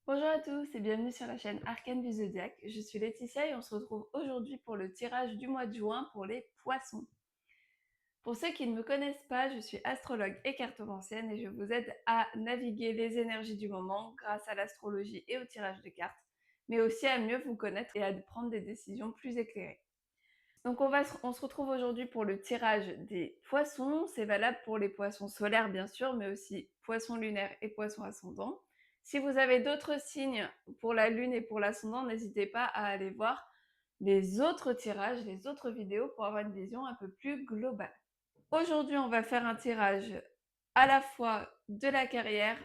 Bonjour à tous et bienvenue sur la chaîne Arcane du Zodiaque. Je suis Laetitia et on se retrouve aujourd'hui pour le tirage du mois de juin pour les poissons. Pour ceux qui ne me connaissent pas, je suis astrologue et cartomancienne et je vous aide à naviguer les énergies du moment grâce à l'astrologie et au tirage de cartes, mais aussi à mieux vous connaître et à prendre des décisions plus éclairées. Donc on se retrouve aujourd'hui pour le tirage des poissons. C'est valable pour les poissons solaires bien sûr, mais aussi poissons lunaires et poissons ascendants. Si vous avez d'autres signes pour la lune et pour l'ascendant, n'hésitez pas à aller voir les autres tirages, les autres vidéos pour avoir une vision un peu plus globale. Aujourd'hui, on va faire un tirage à la fois de la carrière,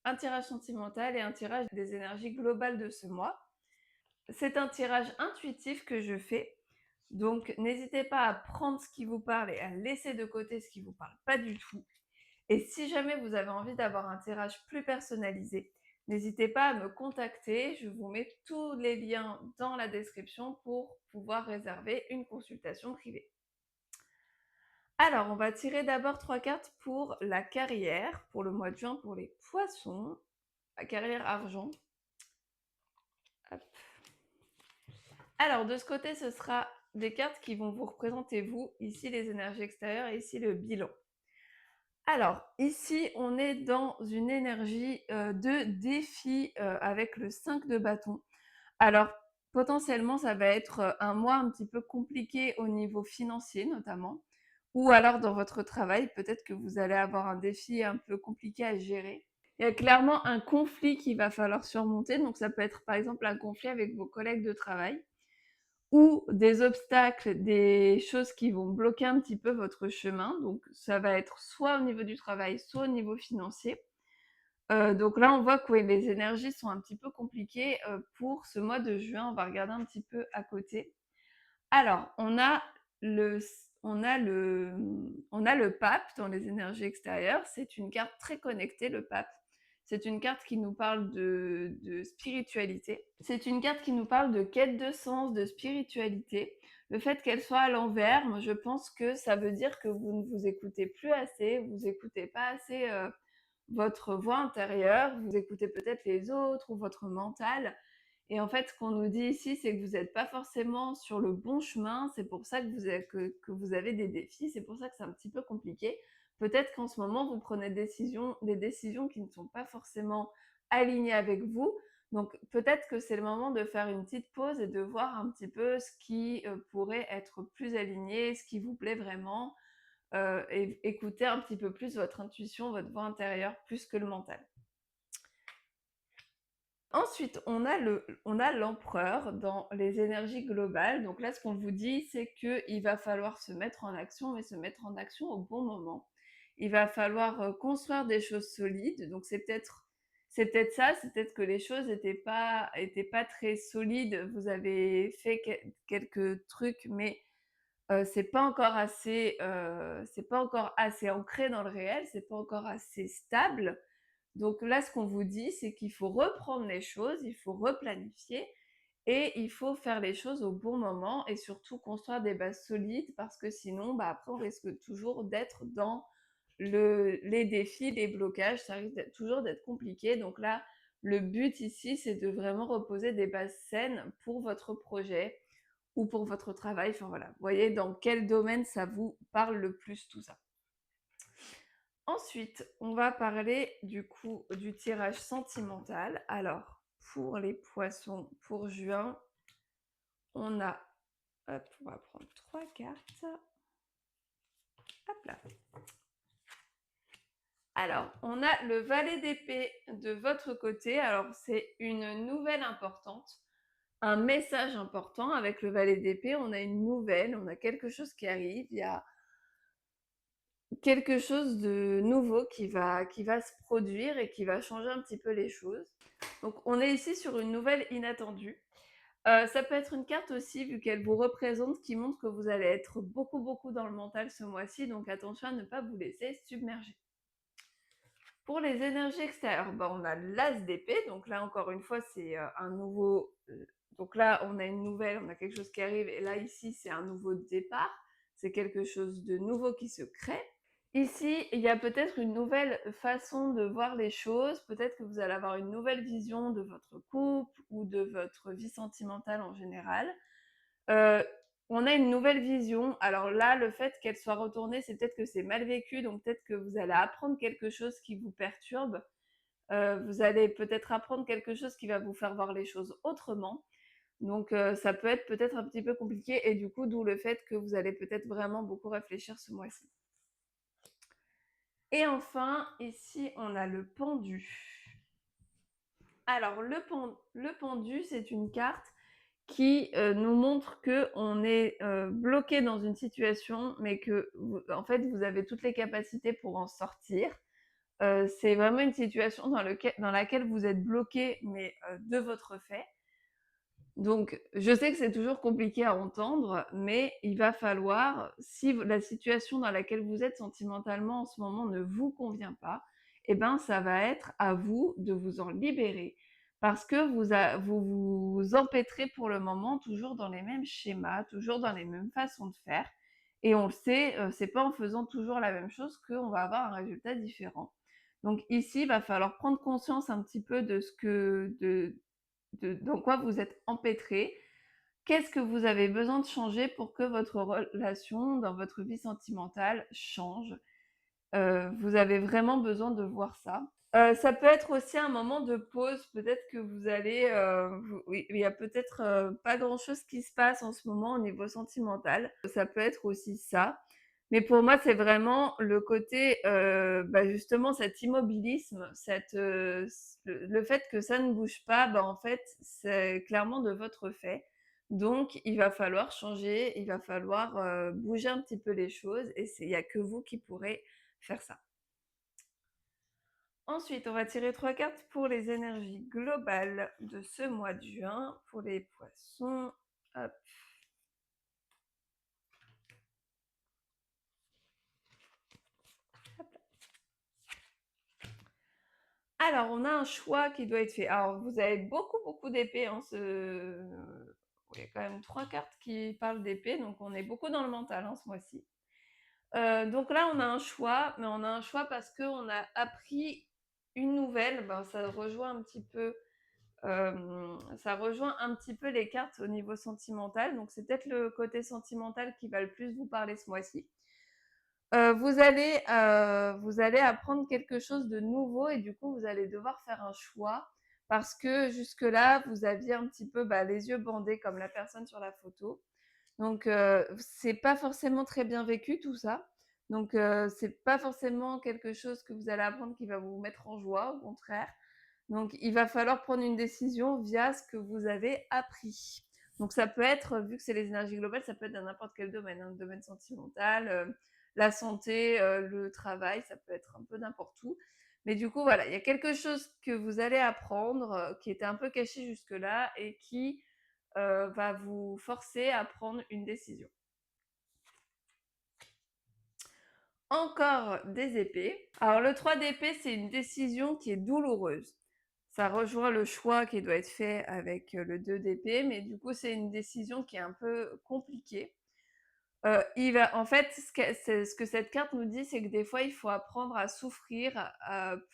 un tirage sentimental et un tirage des énergies globales de ce mois. C'est un tirage intuitif que je fais. Donc, n'hésitez pas à prendre ce qui vous parle et à laisser de côté ce qui ne vous parle pas du tout. Et si jamais vous avez envie d'avoir un tirage plus personnalisé, n'hésitez pas à me contacter. Je vous mets tous les liens dans la description pour pouvoir réserver une consultation privée. Alors, on va tirer d'abord 3 cartes pour la carrière, pour le mois de juin, pour les poissons. La carrière argent. Hop. Alors, de ce côté, ce sera des cartes qui vont vous représenter vous, ici les énergies extérieures et ici le bilan. Alors, ici, on est dans une énergie de défi avec le 5 de bâton. Alors, potentiellement, ça va être un mois un petit peu compliqué au niveau financier notamment, ou alors dans votre travail, peut-être que vous allez avoir un défi un peu compliqué à gérer. Il y a clairement un conflit qu'il va falloir surmonter, donc ça peut être par exemple un conflit avec vos collègues de travail ou des obstacles, des choses qui vont bloquer un petit peu votre chemin. Donc ça va être soit au niveau du travail, soit au niveau financier. Donc là, on voit que oui, les énergies sont un petit peu compliquées pour ce mois de juin. On va regarder un petit peu à côté. Alors, le, on a le pape dans les énergies extérieures. C'est une carte très connectée, le pape. C'est une carte qui nous parle de spiritualité. C'est une carte qui nous parle de quête de sens, de spiritualité. Le fait qu'elle soit à l'envers, moi, je pense que ça veut dire que vous ne vous écoutez plus assez, vous écoutez pas assez votre voix intérieure, vous écoutez peut-être les autres ou votre mental. Et en fait, ce qu'on nous dit ici, c'est que vous n'êtes pas forcément sur le bon chemin. C'est pour ça que vous avez des défis. C'est pour ça que c'est un petit peu compliqué. Peut-être qu'en ce moment, vous prenez des décisions qui ne sont pas forcément alignées avec vous. Donc, peut-être que c'est le moment de faire une petite pause et de voir un petit peu ce qui pourrait être plus aligné, ce qui vous plaît vraiment, et écouter un petit peu plus votre intuition, votre voix intérieure, plus que le mental. Ensuite, on a l'empereur dans les énergies globales. Donc là, ce qu'on vous dit, c'est qu'il va falloir se mettre en action, mais se mettre en action au bon moment. Il va falloir construire des choses solides. Donc c'est peut-être ça, c'est peut-être que les choses étaient pas très solides. Vous avez fait quelques trucs, mais c'est pas encore assez ancré dans le réel, c'est pas encore assez stable. Donc là, ce qu'on vous dit, c'est qu'il faut reprendre les choses, il faut replanifier et il faut faire les choses au bon moment et surtout construire des bases solides parce que sinon, bah, après, on risque toujours d'être dans les défis, les blocages, ça risque toujours d'être compliqué. Donc là, le but ici, c'est de vraiment reposer des bases saines pour votre projet ou pour votre travail. Enfin voilà, vous voyez dans quel domaine ça vous parle le plus tout ça. Ensuite, on va parler du coup du tirage sentimental. Alors, pour les poissons, pour juin, on a, hop, on va prendre 3 cartes. Hop là. Alors, on a le valet d'épée de votre côté. Alors, c'est une nouvelle importante, un message important avec le valet d'épée. On a une nouvelle, on a quelque chose qui arrive. Il y a quelque chose de nouveau qui va se produire et qui va changer un petit peu les choses. Donc, on est ici sur une nouvelle inattendue. Ça peut être une carte aussi, vu qu'elle vous représente, qui montre que vous allez être beaucoup dans le mental ce mois-ci. Donc, attention à ne pas vous laisser submerger. Pour les énergies extérieures, bah, on a l'as d'épée. Donc là, encore une fois, c'est un nouveau... donc là, on a une nouvelle, on a quelque chose qui arrive. Et là, ici, c'est un nouveau départ. C'est quelque chose de nouveau qui se crée. Ici, il y a peut-être une nouvelle façon de voir les choses. Peut-être que vous allez avoir une nouvelle vision de votre couple ou de votre vie sentimentale en général. Heu, on a une nouvelle vision. Alors là, le fait qu'elle soit retournée, c'est peut-être que c'est mal vécu, donc peut-être que vous allez apprendre quelque chose qui vous perturbe. Vous allez peut-être apprendre quelque chose qui va vous faire voir les choses autrement. Donc ça peut être peut-être un petit peu compliqué et du coup, d'où le fait que vous allez peut-être vraiment beaucoup réfléchir ce mois-ci. Et enfin, ici, on a le pendu. Alors le pendu, c'est une carte qui, nous montre qu'on est, bloqué dans une situation, mais que vous en fait, vous avez toutes les capacités pour en sortir. C'est vraiment une situation dans laquelle vous êtes bloqué, mais, de votre fait. Donc, je sais que c'est toujours compliqué à entendre, mais il va falloir, si la situation dans laquelle vous êtes sentimentalement en ce moment ne vous convient pas, eh ben, ça va être à vous de vous en libérer. Parce que vous vous empêtrez pour le moment toujours dans les mêmes schémas, toujours dans les mêmes façons de faire. Et on le sait, c'est pas en faisant toujours la même chose qu'on va avoir un résultat différent. Donc ici, il va falloir prendre conscience un petit peu de ce que, dans quoi vous êtes empêtré. Qu'est-ce que vous avez besoin de changer pour que votre relation dans votre vie sentimentale change? Vous avez vraiment besoin de voir ça. Ça peut être aussi un moment de pause, peut-être que vous allez, oui, il y a peut-être, pas grand-chose qui se passe en ce moment au niveau sentimental. Ça peut être aussi ça. Mais pour moi, c'est vraiment le côté, bah, justement cet immobilisme, le fait que ça ne bouge pas, bah, en fait, c'est clairement de votre fait. Donc il va falloir changer, il va falloir, bouger un petit peu les choses et il y a que vous qui pourrez faire ça. Ensuite, on va tirer 3 cartes pour les énergies globales de ce mois de juin pour les poissons. Hop. Alors, on a un choix qui doit être fait. Alors, vous avez beaucoup d'épées en ce. Il y a quand même 3 cartes qui parlent d'épée, donc on est beaucoup dans le mental ce mois-ci. Donc là, on a un choix, mais on a un choix parce qu'on a appris une nouvelle. Ben, ça rejoint un petit peu les cartes au niveau sentimental. Donc, c'est peut-être le côté sentimental qui va le plus vous parler ce mois-ci. Vous allez apprendre quelque chose de nouveau et du coup, vous allez devoir faire un choix parce que jusque-là, vous aviez un petit peu, bah, les yeux bandés comme la personne sur la photo. Donc c'est pas forcément très bien vécu tout ça. Donc c'est pas forcément quelque chose que vous allez apprendre qui va vous mettre en joie, au contraire. Donc il va falloir prendre une décision via ce que vous avez appris. Donc ça peut être, vu que c'est les énergies globales, ça peut être dans n'importe quel domaine, hein, le domaine sentimental, la santé, le travail, ça peut être un peu n'importe où. Mais du coup, voilà, il y a quelque chose que vous allez apprendre, qui était un peu caché jusque-là et qui va vous forcer à prendre une décision. Encore des épées. Alors le 3 d'épée, c'est une décision qui est douloureuse. Ça rejoint le choix qui doit être fait avec le 2 d'épée, mais du coup, c'est une décision qui est un peu compliquée. En fait, ce que cette carte nous dit, c'est que des fois, il faut apprendre à souffrir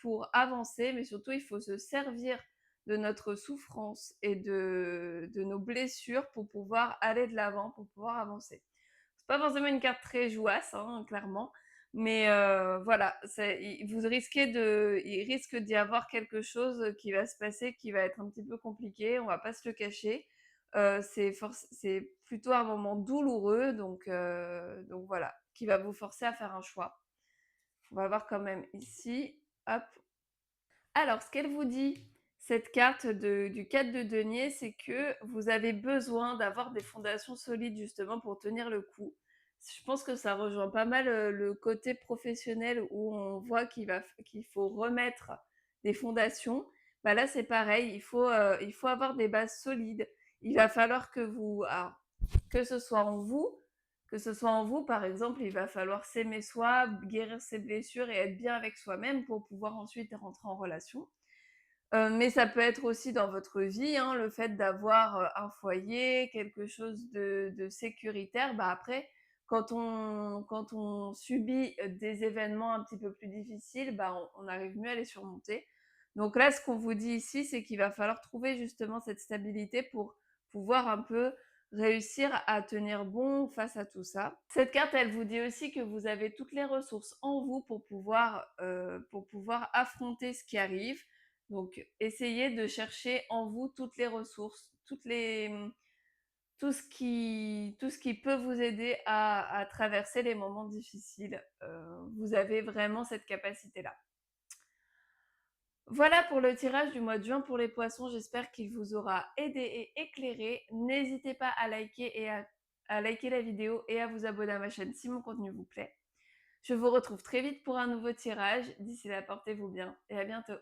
pour avancer, mais surtout, il faut se servir de notre souffrance et de nos blessures pour pouvoir aller de l'avant, pour pouvoir avancer. C'est pas forcément une carte très jouasse, hein, clairement, mais voilà, il risque d'y avoir quelque chose qui va se passer, qui va être un petit peu compliqué, on va pas se le cacher. C'est plutôt un moment douloureux, donc voilà, qui va vous forcer à faire un choix. On va voir quand même ici, hop. Alors, ce qu'elle vous dit, cette carte du 4 de denier, c'est que vous avez besoin d'avoir des fondations solides justement pour tenir le coup. Je pense que ça rejoint pas mal le côté professionnel où on voit qu'il faut remettre des fondations. Bah là, c'est pareil, il faut avoir des bases solides. Il va falloir alors, que ce soit en vous, par exemple, il va falloir s'aimer soi, guérir ses blessures et être bien avec soi-même pour pouvoir ensuite rentrer en relation. Mais ça peut être aussi dans votre vie, hein, le fait d'avoir un foyer, quelque chose de sécuritaire. Bah après, quand on subit des événements un petit peu plus difficiles, bah, on arrive mieux à les surmonter. Donc là, ce qu'on vous dit ici, c'est qu'il va falloir trouver justement cette stabilité pour pouvoir un peu réussir à tenir bon face à tout ça. Cette carte, elle vous dit aussi que vous avez toutes les ressources en vous pour pouvoir affronter ce qui arrive. Donc, essayez de chercher en vous toutes les ressources, tout ce qui peut vous aider à traverser les moments difficiles. Vous avez vraiment cette capacité-là. Voilà pour le tirage du mois de juin pour les poissons. J'espère qu'il vous aura aidé et éclairé. N'hésitez pas à liker à liker la vidéo et à vous abonner à ma chaîne si mon contenu vous plaît. Je vous retrouve très vite pour un nouveau tirage. D'ici là, portez-vous bien et à bientôt.